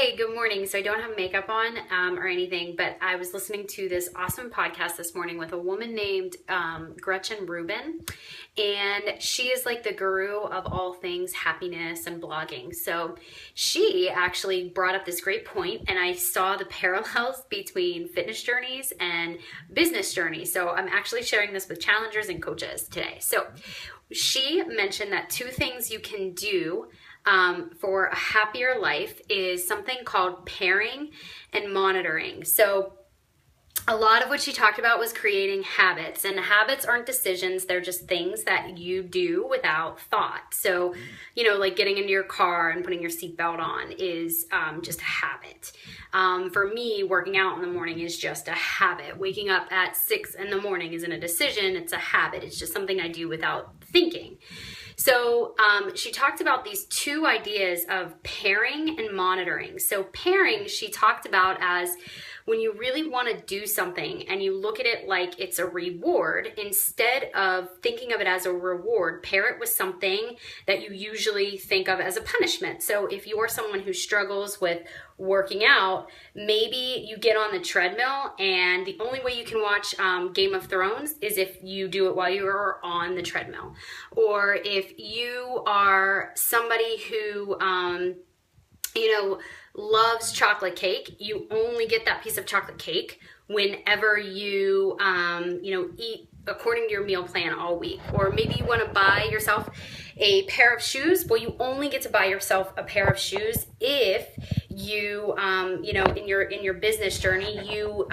Hey, good morning. So I don't have makeup on or anything, but I was listening to this awesome podcast this morning with a woman named Gretchen Rubin, and she is like the guru of all things happiness and blogging. So she actually brought up this great point, and I saw the parallels between fitness journeys and business journeys. So I'm actually sharing this with challengers and coaches today. So she mentioned that two things you can do for a happier life is something called pairing and monitoring. So a lot of what she talked about was creating habits, and habits aren't decisions. They're just things that you do without thought. So, like getting into your car and putting your seatbelt on is just a habit. For me, working out in the morning is just a habit. Waking up at 6 in the morning isn't a decision. It's a habit. It's just something I do without thinking. So she talked about these two ideas of pairing and monitoring. So pairing, she talked about as when you really want to do something and you look at it like it's a reward, instead of thinking of it as a reward, pair it with something that you usually think of as a punishment. So if you are someone who struggles with working out, maybe you get on the treadmill and the only way you can watch Game of Thrones is if you do it while you're on the treadmill. Or if you are somebody who loves chocolate cake, you only get that piece of chocolate cake whenever you, eat according to your meal plan all week. Or maybe you want to buy yourself a pair of shoes. Well, you only get to buy yourself a pair of shoes if you, in your business journey, you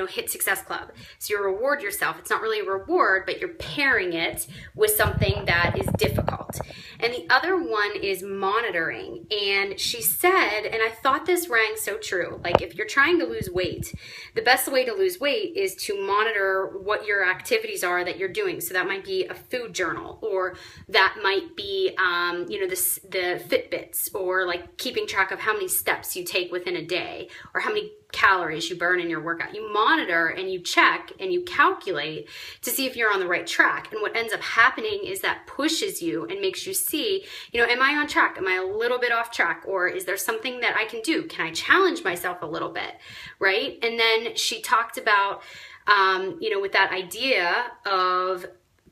hit Success Club. So you reward yourself. It's not really a reward, but you're pairing it with something that is difficult. And the other one is monitoring. And she said, and I thought this rang so true, like if you're trying to lose weight, the best way to lose weight is to monitor what your activities are that you're doing. So that might be a food journal, or that might be, the Fitbits, or like keeping track of how many steps you take within a day, or how many calories you burn in your workout. You monitor and you check and you calculate to see if you're on the right track. And what ends up happening is that pushes you and makes you see, am I on track? Am I a little bit off track? Or is there something that I can do? Can I challenge myself a little bit? Right? And then she talked about, with that idea of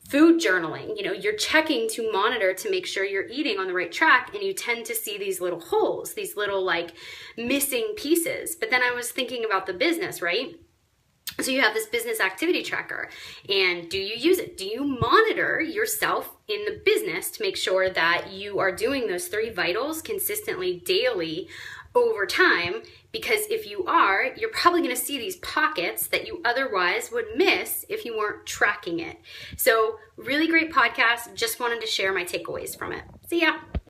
food journaling, you're checking to monitor to make sure you're eating on the right track, and you tend to see these little holes, these little like missing pieces. But then I was thinking about the business, right? So you have this business activity tracker, and do you use it? Do you monitor yourself in the business to make sure that you are doing those 3 vitals consistently daily over time? Because if you are, you're probably going to see these pockets that you otherwise would miss if you weren't tracking it. So really great podcast. Just wanted to share my takeaways from it. See ya.